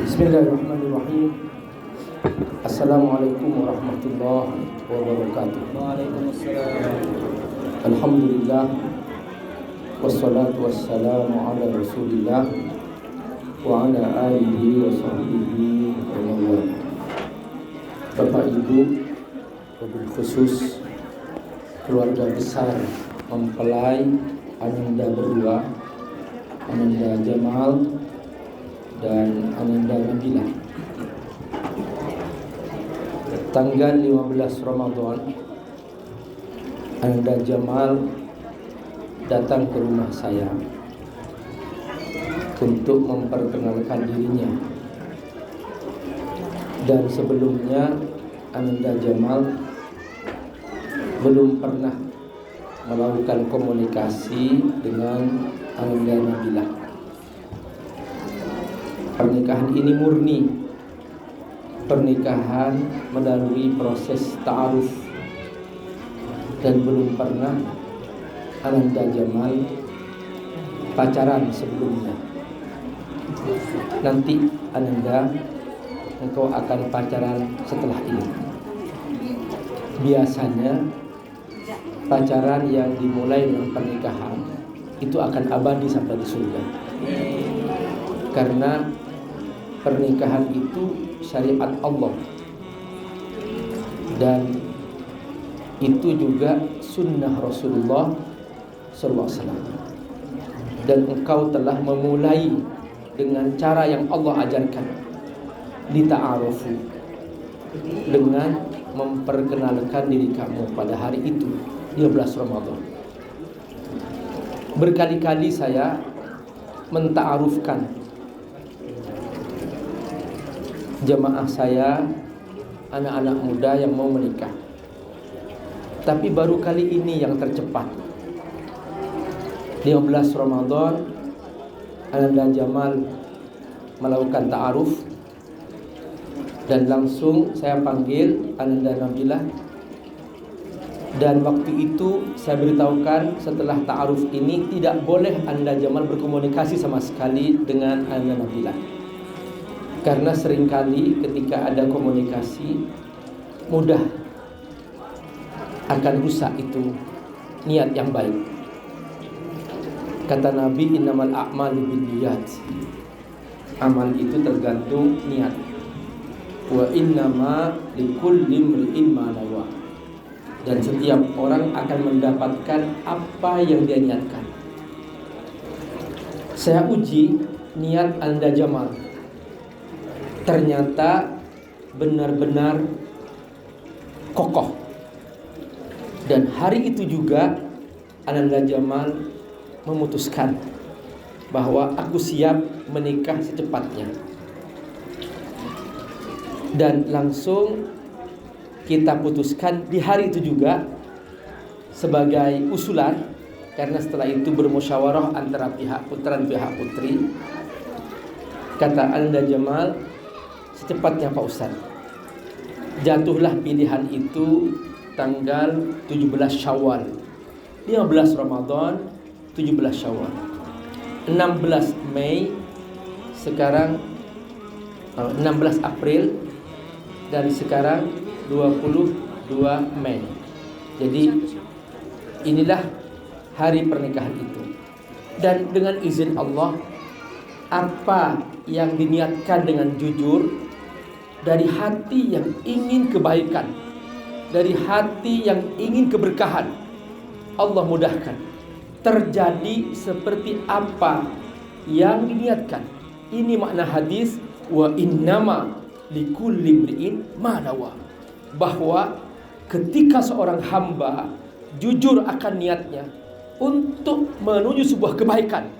Bismillahirrahmanirrahim. Assalamualaikum warahmatullahi wabarakatuh. Waalaikumsalam. Alhamdulillah, wassalatu wassalamu ala rasulillah wa ala alihi wa sahbihi wa man wala. Bapak Ibu, wabil khusus keluarga besar mempelai Ananda berdua, Ananda Jamal dan Ananda Nabila, tanggal 15 Ramadan, Ananda Jamal datang ke rumah saya untuk memperkenalkan dirinya. Dan sebelumnya Ananda Jamal belum pernah melakukan komunikasi dengan Ananda Nabila. Pernikahan ini murni pernikahan melalui proses ta'aruf, dan belum pernah Ananda Jamal pacaran sebelumnya. Nanti Ananda, engkau akan pacaran setelah ini. Biasanya pacaran yang dimulai dengan pernikahan itu akan abadi sampai di surga, karena pernikahan itu syariat Allah, dan itu juga sunnah Rasulullah SAW. Dan engkau telah memulai dengan cara yang Allah ajarkan, lita'arufu, dengan memperkenalkan diri kamu pada hari itu 15 Ramadan. Berkali-kali saya menta'arufkan jemaah saya, anak-anak muda yang mau menikah, tapi baru kali ini yang tercepat. 15 Ramadan Ananda Jamal melakukan ta'aruf, dan langsung saya panggil Ananda Nabila. Dan waktu itu saya beritahukan, setelah ta'aruf ini tidak boleh Ananda Jamal berkomunikasi sama sekali dengan Ananda Nabila, karena seringkali ketika ada komunikasi mudah akan rusak itu niat yang baik. Kata Nabi, innamal a'malu binniyat, amal itu tergantung niat. Wa innama likulli imri'in ma nawa, dan setiap orang akan mendapatkan apa yang dia niatkan. Saya uji niat Ananda Jamal, ternyata benar-benar kokoh. Dan hari itu juga Ananda Jamal memutuskan bahwa aku siap menikah secepatnya. Dan langsung kita putuskan di hari itu juga sebagai usulan, karena setelah itu bermusyawarah antara pihak putra dan pihak putri. Kata Ananda Jamal, secepatnya Pak Ustaz. Jatuhlah pilihan itu tanggal 17 Syawal, 15 Ramadan, 17 Syawal, 16 Mei, sekarang 16 April, dan sekarang 22 Mei. Jadi inilah hari pernikahan itu. Dan dengan izin Allah, apa yang diniatkan dengan jujur, dari hati yang ingin kebaikan, dari hati yang ingin keberkahan, Allah mudahkan terjadi seperti apa yang diniatkan. Ini makna hadis, wa innama likulli imri'in ma nawa, bahwa ketika seorang hamba jujur akan niatnya untuk menuju sebuah kebaikan,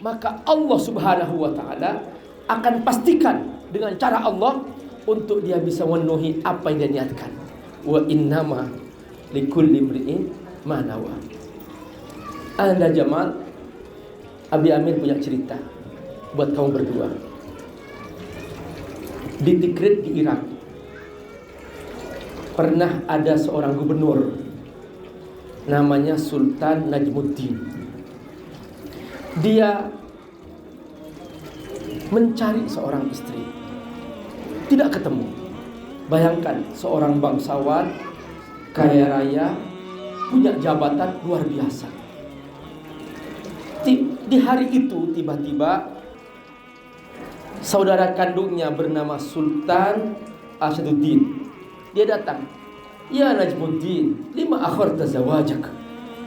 maka Allah Subhanahu wa ta'ala akan pastikan dengan cara Allah untuk dia bisa memenuhi apa yang dia niatkan. Wa innama likulli imri'in ma nawa. Ananda Jamal, Abi Amin punya cerita buat kamu berdua. Di Tikrit di Irak, pernah ada seorang gubernur namanya Sultan Najmuddin. Dia mencari seorang istri, Tidak ketemu. Bayangkan seorang bangsawan kaya raya, punya jabatan luar biasa. Di hari itu tiba-tiba saudara kandungnya bernama Sultan Asaduddin. Dia datang. Ya Najmuddin, lima akharta zawajak.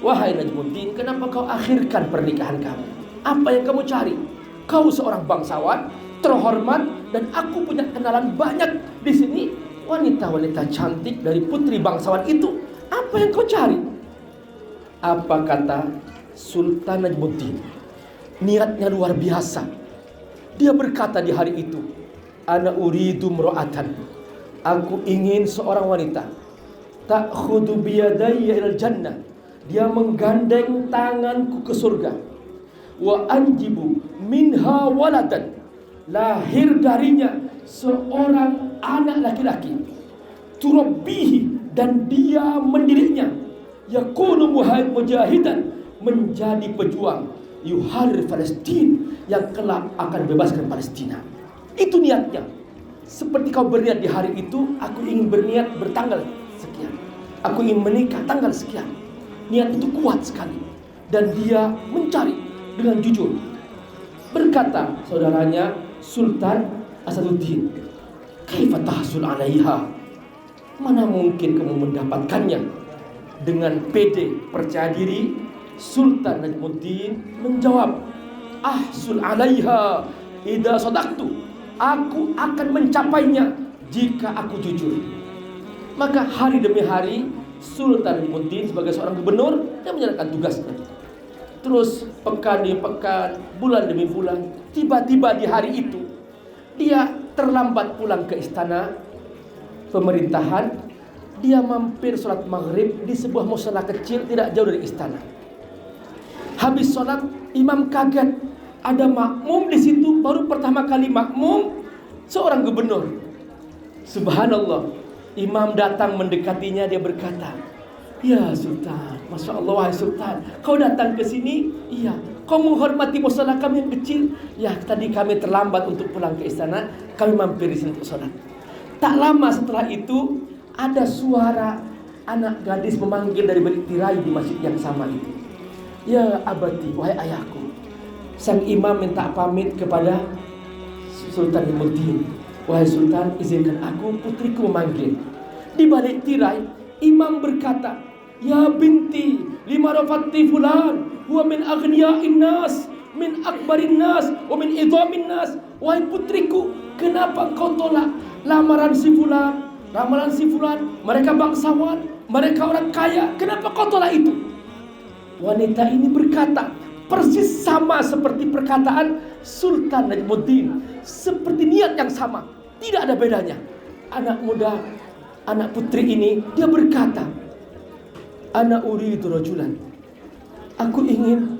Wahai Najmuddin, kenapa kau akhirkan pernikahan kamu? Apa yang kamu cari? Kau seorang bangsawan terhormat dan aku punya kenalan banyak di sini, wanita-wanita cantik dari putri bangsawan itu. Apa yang kau cari? Apa kata Sultan Najmuddin? Niatnya luar biasa. Dia berkata di hari itu, ana uridu mra'atan. Aku ingin seorang wanita. Ta'khudhu biyadayya ilal jannah. Dia menggandeng tanganku ke surga. Wa anjibu minha waladan. Lahir darinya seorang anak laki-laki. Turabbihi, dan dia mendidiknya. Yakunu mujahidan, menjadi pejuang. Yuharir Palestin, yang kelak akan bebaskan Palestina. Itu niatnya. Seperti kau berniat di hari itu, aku ingin berniat bertanggal sekian, aku ingin menikah tanggal sekian. Niat itu kuat sekali. Dan dia mencari dengan jujur. Berkata saudaranya Sultan Asaduddin, kaifa tahsul alaiha? Mana mungkin kamu mendapatkannya? Dengan pede, percaya diri, Sultan Najmuddin menjawab, ahsul alaiha idza sadaqtu. Aku akan mencapainya jika aku jujur. Maka hari demi hari Sultan Najmuddin sebagai seorang gubernur, dia menjalankan tugasnya. Terus pekan demi pekan, bulan demi bulan, tiba-tiba di hari itu dia terlambat pulang ke istana pemerintahan. Dia mampir sholat maghrib di sebuah musala kecil tidak jauh dari istana. Habis sholat, imam kaget. Ada makmum di situ, baru pertama kali makmum seorang gubernur. Subhanallah. Imam datang mendekatinya, dia berkata, ya Sultan, Masya Allah wahai Sultan, kau datang ke sini? Iya. Kau menghormati musala kami yang kecil? Ya, tadi kami terlambat untuk pulang ke istana, kami mampir di sini untuk sholat. Tak lama setelah itu, ada suara anak gadis memanggil dari balik tirai di masjid yang sama itu. Ya abati, wahai ayahku. Sang imam minta pamit kepada Sultan Najmuddin. Wahai Sultan, izinkan aku, putriku memanggil. Di balik tirai, imam berkata, ya binti, lima rafati fulan, huwa min aghniya'in nas, min akbarin nas, wa min idhamin nas. Wahai putriku, kenapa kau tolak lamaran si fulan? Ramalan si fulan, mereka bangsawan, mereka orang kaya. Kenapa kau tolak itu? Wanita ini berkata, persis sama seperti perkataan Sultan Najmuddin, seperti niat yang sama, tidak ada bedanya. Anak muda, anak putri ini, dia berkata, ana uridu rajulan. Aku ingin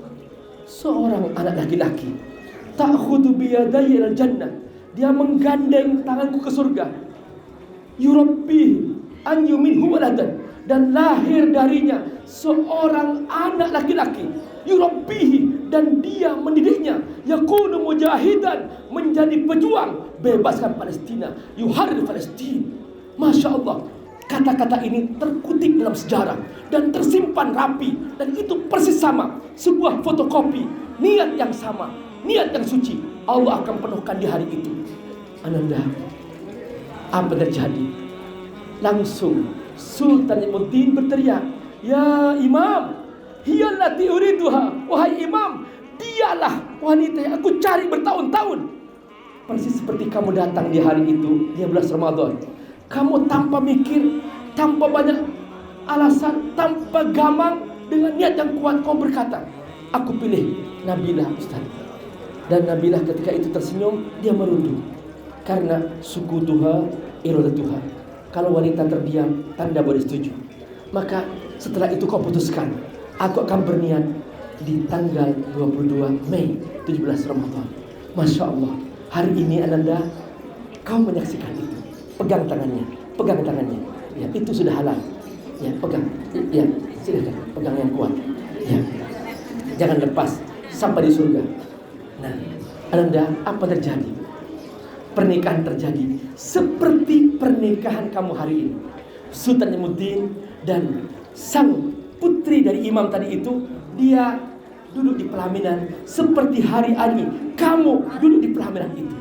seorang anak laki-laki. Ta'khudhu biyadayya ilal jannah. Dia menggandeng tanganku ke surga. Yurabbi an yuminhu waladan, dan lahir darinya seorang anak laki-laki. Yurabbihi, dan dia mendidiknya. Yakunu mujahidan, menjadi pejuang, bebaskan Palestina. Yuharir Palestin. Masya Allah. Kata-kata ini terkutip dalam sejarah dan tersimpan rapi, dan itu persis sama, sebuah fotokopi, niat yang sama, niat yang suci. Allah akan penuhkan di hari itu. Ananda, apa terjadi? Langsung Sultan Najmuddin berteriak, ya imam, hiyallati uriduha. Wahai imam, dialah wanita yang aku cari bertahun-tahun. Persis seperti kamu datang di hari itu, di bulan Ramadan. Kamu tanpa mikir, tanpa banyak alasan, tanpa gamang, dengan niat yang kuat kau berkata, aku pilih Nabilah Ustaz. Dan Nabilah ketika itu tersenyum, dia merunduk. Karena sukutuha iradatuha. Kalau wanita terdiam, tanda boleh setuju. Maka setelah itu kau putuskan, aku akan berniat di tanggal 22 Mei 17 Ramadan. Masya Allah, hari ini Ananda, kau menyaksikan itu. Pegang tangannya, pegang tangannya. Ya, itu sudah halal. Ya, pegang. Ya, silakan, pegang yang kuat. Ya, jangan lepas sampai di surga. Nah, Ananda, apa terjadi? pernikahan terjadi seperti pernikahan kamu hari ini. Sultan Imuddin dan sang putri dari imam tadi itu, dia duduk di pelaminan seperti hari ini kamu duduk di pelaminan itu.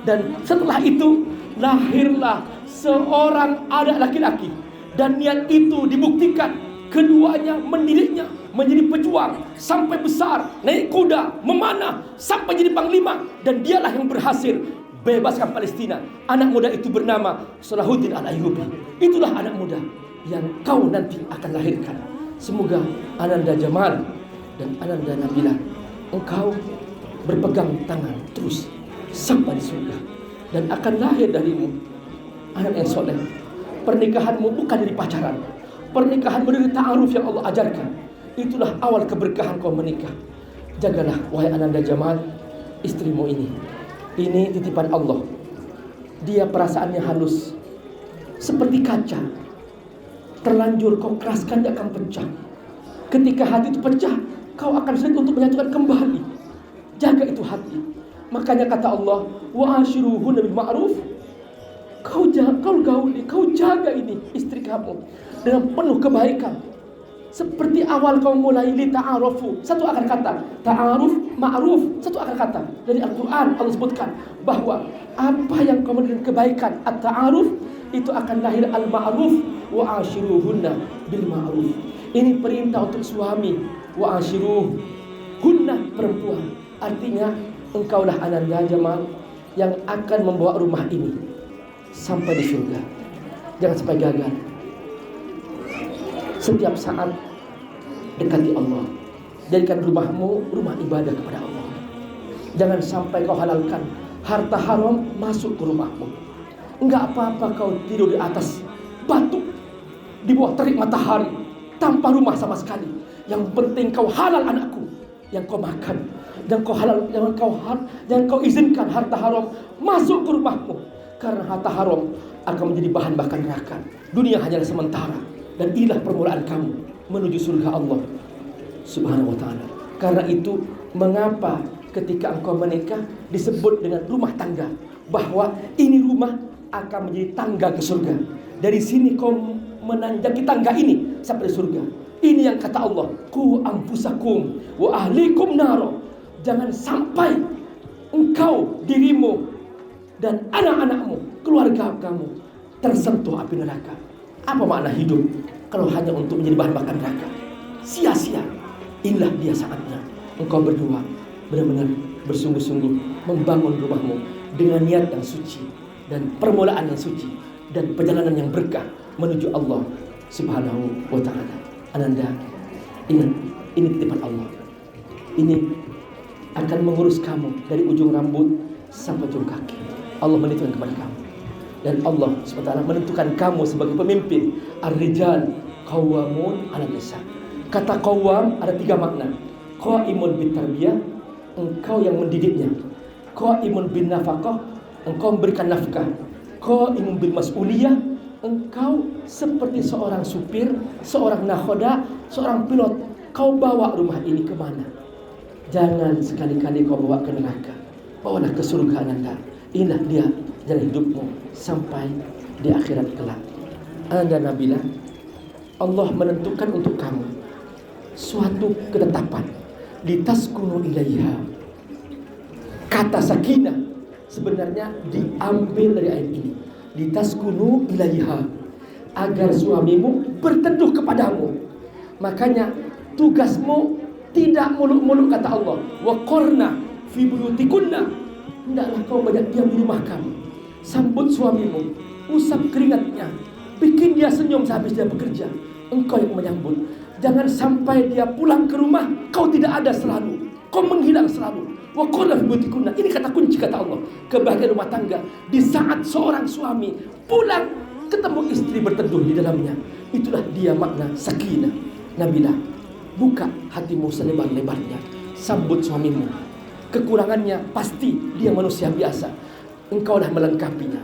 Dan setelah itu lahirlah seorang anak laki-laki, dan niat itu dibuktikan. Keduanya mendidiknya menjadi pejuang sampai besar, naik kuda, memanah sampai jadi panglima, dan dialah yang berhasil bebaskan Palestina. Anak muda itu bernama Salahuddin Al-Ayyubi. Itulah anak muda yang kau nanti akan lahirkan. Semoga Ananda Jamal dan Ananda Nabilah, engkau berpegang tangan terus sampai di surga, dan akan lahir darimu anak yang soleh. Pernikahanmu bukan dari pacaran, pernikahanmu dari ta'aruf yang Allah ajarkan. Itulah awal keberkahan kau menikah. Jagalah wahai Ananda Jamal istrimu ini. Ini titipan Allah. Dia perasaannya halus seperti kaca. Terlanjur kau keraskan, dia akan pecah. Ketika hati itu pecah, kau akan sulit untuk menyatukan kembali. Jaga itu hati. Makanya kata Allah, wa ashiruhunna bil ma'ruf. Kau gauli, kau jaga ini istri kamu dengan penuh kebaikan. Seperti awal kau mulai li ta'arufu, satu akar kata. Ta'aruf, ma'ruf, satu akar kata. Dari Al-Quran Allah sebutkan bahwa apa yang kau memberikan kebaikan, at-ta'aruf, itu akan lahir al-ma'ruf. Wa ashiruhunna bil ma'ruf. Ini perintah untuk suami. Wa ashiruhunna perempuan. Artinya engkaulah Ananda Jamal yang akan membawa rumah ini sampai di surga. Jangan sampai gagal. Setiap saat dekati Allah. Jadikan rumahmu rumah ibadah kepada Allah. Jangan sampai kau halalkan harta haram masuk ke rumahmu. Enggak apa-apa kau tidur di atas batu, di bawah terik matahari, tanpa rumah sama sekali. Yang penting kau halal anakku yang kau makan. Jangan kau halal, jangan kau izinkan harta haram masuk ke rumahmu. Karena harta haram akan menjadi bahan bakar neraka. Dunia hanyalah sementara, dan inilah permulaan kamu menuju surga Allah Subhanahu wa ta'ala. Karena itu mengapa ketika engkau menikah disebut dengan rumah tangga, bahwa ini rumah akan menjadi tangga ke surga. Dari sini kau menanjaki tangga ini sampai surga. Ini yang kata Allah, qu anfusakum wa ahlikum naro. Jangan sampai engkau, dirimu dan anak-anakmu, keluarga kamu tersentuh api neraka. Apa makna hidup kalau hanya untuk menjadi bahan bakar neraka? Sia-sia. Inilah dia saatnya engkau berdua benar-benar bersungguh-sungguh membangun rumahmu dengan niat yang suci dan permulaan yang suci dan perjalanan yang berkah menuju Allah Subhanahu wa ta'ala. Ananda, ingat, ini titipan Allah. Ini akan mengurus kamu dari ujung rambut sampai ujung kaki. Allah menentukan kepada kamu, dan Allah SWT menentukan kamu sebagai pemimpin. Ar-rijal qawwamun 'alan nisa. Kata qawwam ada 3 makna. Qaimun bitarbiyah, engkau yang mendidiknya. Qaimun bin nafaqah, engkau memberikan nafkah. Qaimun bil mas'uliyah, engkau seperti seorang supir, seorang nakhoda, seorang pilot. Kau bawa rumah ini kemana? Jangan sekali-kali kau bawa ke neraka. Bawalah ke surga Ananda. Inilah dia jalan hidupmu sampai di akhirat kelak. Ananda Nabilah, Allah menentukan untuk kamu suatu ketetapan. Litaskunu ilaiha. Kata sakinah sebenarnya diambil dari ayat ini. Litaskunu ilaiha, agar suamimu berteduh kepadamu. Makanya tugasmu tidak muluk-muluk, kata Allah. Wa qarna fi buyutikunna. Hendaklah kau banyak diam di rumah kamu. Sambut suamimu, usap keringatnya, bikin dia senyum sehabis dia bekerja. Engkau yang menyambut. Jangan sampai dia pulang ke rumah kau tidak ada selalu, kau menghilang selalu. Wa qarna fi buyutikunna. Ini kata kunci, kata Allah, kebahagiaan rumah tangga. Di saat seorang suami pulang ketemu istri berteduh di dalamnya, itulah dia makna sakinah. Nabilah, buka hatimu selebar-lebarnya, sambut suamimu. Kekurangannya pasti dia manusia biasa, engkaulah melengkapinya.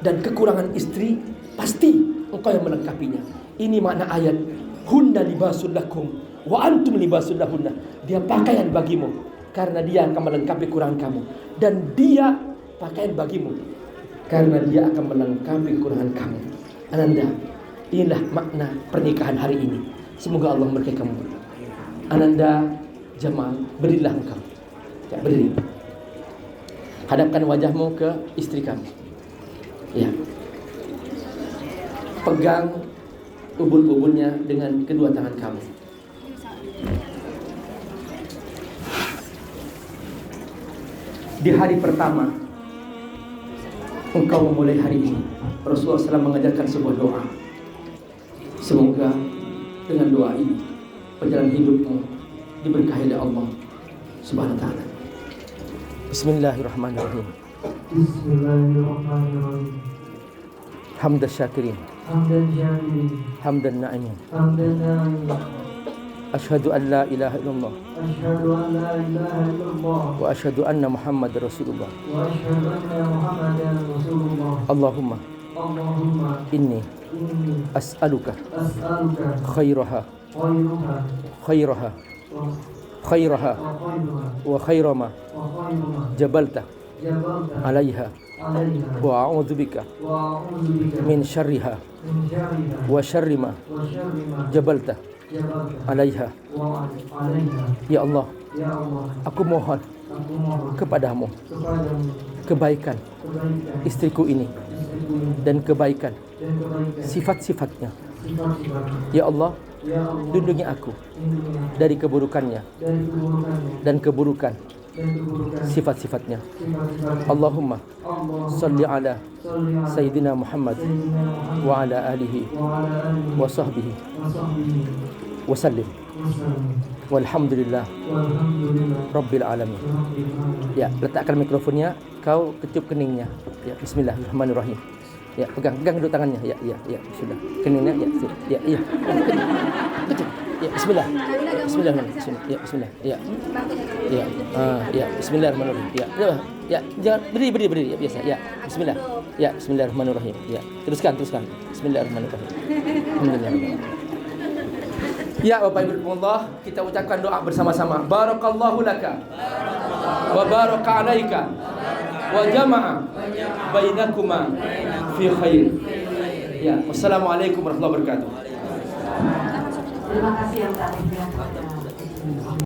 Dan kekurangan istri pasti engkau yang melengkapinya. Ini makna ayat, hunna libasul lakum wa antum libasul lahunna. Dia pakaian bagimu karena dia akan melengkapi kekurangan kamu, dan dia pakaian bagimu, karena dia akan melengkapi kekurangan kamu. Ananda, inilah makna pernikahan hari ini. Semoga Allah memberkahi kamu. Ananda Jamal, berilah engkau. Ya, berdiri. Hadapkan wajahmu ke istri kamu. Ya. Pegang ubun-ubunnya dengan kedua tangan kamu. Di hari pertama engkau memulai hari ini, Rasulullah SAW mengajarkan sebuah doa. Semoga dengan doa ini perjalanan hidupmu diberkahi oleh Allah Subhanahu wa taala. Bismillahirrahmanirrahim. Bismillahirrahmanirrahim. Hamdan syakirin, hamdan na'imin. Asyhadu an la ilaha illallah Asyhadu an la ilaha illallah wa asyhadu anna Muhammadar Rasulullah. wa asyhadu anna Muhammadan Rasulullah. Allahumma Allahumma inni inni as'aluka as'aluka khairaha khairuha khairaha wa khairuha wa khairama wa khairuma jabalta jabalta alaiha alaiha wa a'udzubika wa a'udzu bika min syarriha min syarriha wa syarrima wa syarrima jabalta jabalta alaiha. wa alaiha. Ya Allah, Ya Allah, aku mohon aku mohon kepadamu kepadamu kebaikan kebaikan istriku ini istriku ini dan kebaikan dan kebaikan sifat-sifatnya. sifat-sifatnya. Ya Allah, Ya Allah, lindungi aku lindungi dari keburukannya dari keburukannya dan keburukan dan keburukan sifat-sifatnya. sifat-sifatnya. Allahumma Allah salli ala salli ala Sayyidina Muhammad Sayyidina Muhammad wa ala alihi wa ala alihi wa sahbihi wa sahbihi wa sallim. wa sallam. Walhamdulillah Walhamdulillah Rabbil alamin. rabbil alamin. Ya, letakkan mikrofonnya, kau kecup keningnya. Ya, bismillahirrahmanirrahim. Ya, pegang dulu tangannya. Ya, sudah. Keningnya, ya. Kecup. Ya, bismillah. Bismillahirrahmanirrahim. Ya, bismillah. Ya. Ya, bismillahirrahmanirrahim. Ya, jangan berdiri ya, biasa. Ya, bismillah. Ya, bismillahirrahmanirrahim. Ya, teruskan. Bismillahirrahmanirrahim. Alhamdulillah. Ya Bapak Ibu Allah, kita ucapkan doa bersama-sama. Barakallahu laka wa baraka alaika wa jama'a bainakuma fi khair. Ya, wassalamualaikum warahmatullahi wabarakatuh. Terima kasih yang tak